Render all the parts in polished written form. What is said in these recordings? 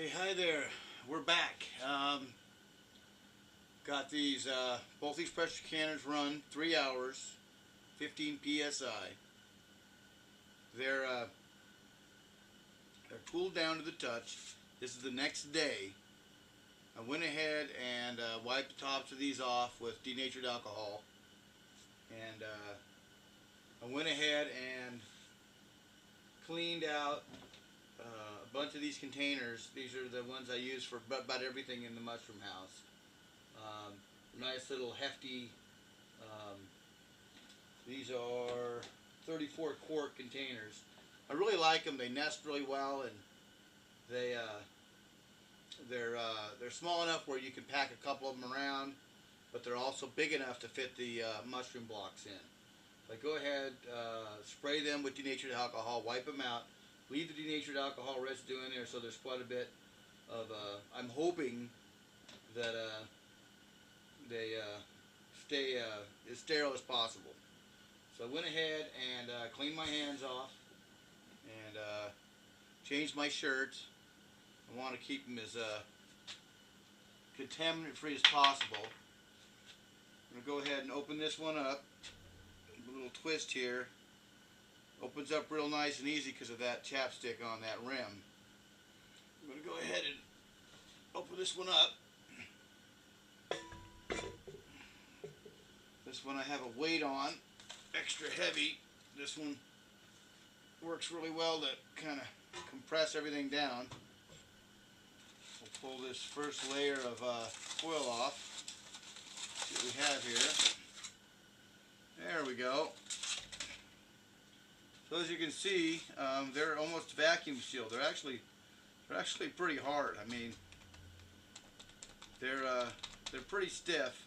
Hey, hi there. We're back. Got these both these pressure canners run 3 hours, 15 psi. They're uh, they're cooled down to the touch. This is the next day. I went ahead and wiped the tops of these off with denatured alcohol, and I went ahead and cleaned out a bunch of these containers. These are the ones I use for about everything in the mushroom house. Nice little hefty, these are 34 quart containers. I really like them. They nest really well, and they're small enough where you can pack a couple of them around, but they're also big enough to fit the mushroom blocks in. But go ahead, spray them with denatured alcohol, wipe them out, leave the denatured alcohol residue in there, so there's quite a bit of, I'm hoping that they stay as sterile as possible. So I went ahead and cleaned my hands off and changed my shirts. I want to keep them as contaminant free as possible. I'm going to go ahead and open this one up. A little twist here. Opens up real nice and easy because of that chapstick on that rim. I'm going to go ahead and open this one up. This one I have a weight on, extra heavy. This one works really well to kind of compress everything down. We'll pull this first layer of foil off. See what we have here. There we go. So as you can see, they're almost vacuum sealed. They're actually pretty hard. I mean, they're pretty stiff.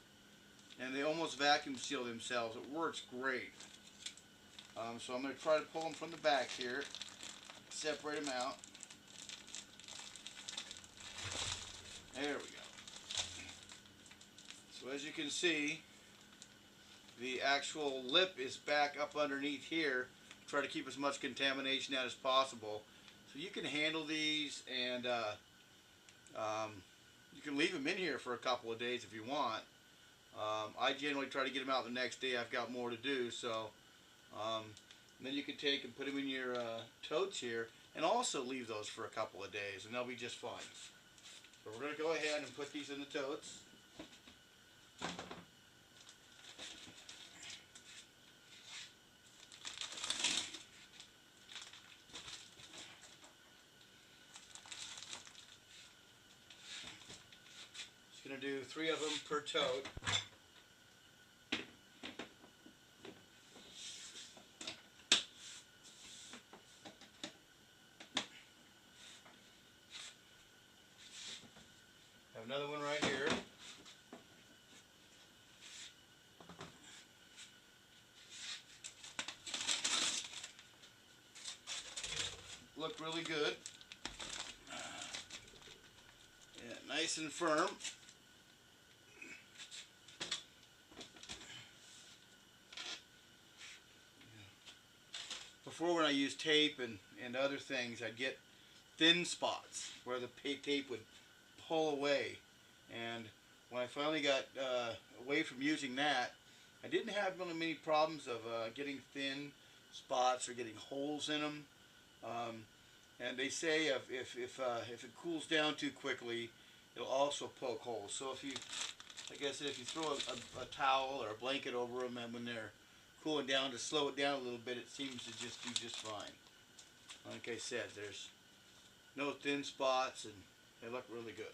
And they almost vacuum seal themselves. It works great. So I'm going to try to pull them from the back here. Separate them out. There we go. So as you can see, the actual lip is back up underneath here. Try to keep as much contamination out as possible. So you can handle these, and you can leave them in here for a couple of days if you want. I generally try to get them out the next day. I've got more to do, so then you can take and put them in your totes here, and also leave those for a couple of days, and they'll be just fine. So we're going to go ahead and put these in the totes. Just going to do 3 of them per tote. Have another one right here. Look really good. Yeah, nice and firm. Before, when I used tape and other things, I'd get thin spots where the tape would pull away, and when I finally got away from using that, I didn't have really many problems of getting thin spots or getting holes in them. And they say if it cools down too quickly, it'll also poke holes. So if you, like I said, if you throw a towel or a blanket over them, and when they're cooling down, to slow it down a little bit, it seems to just do just fine. Like I said, there's no thin spots, and they look really good.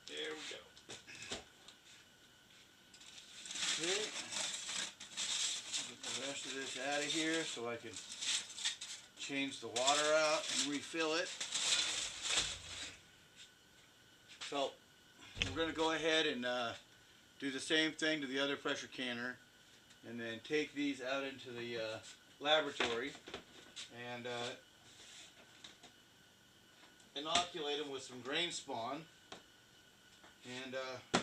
There we go. Okay. Get the rest of this out of here so I can change the water out and refill it. So we're going to go ahead and do the same thing to the other pressure canner, and then take these out into the laboratory and inoculate them with some grain spawn, and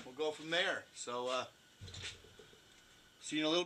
we'll go from there. So see you in a little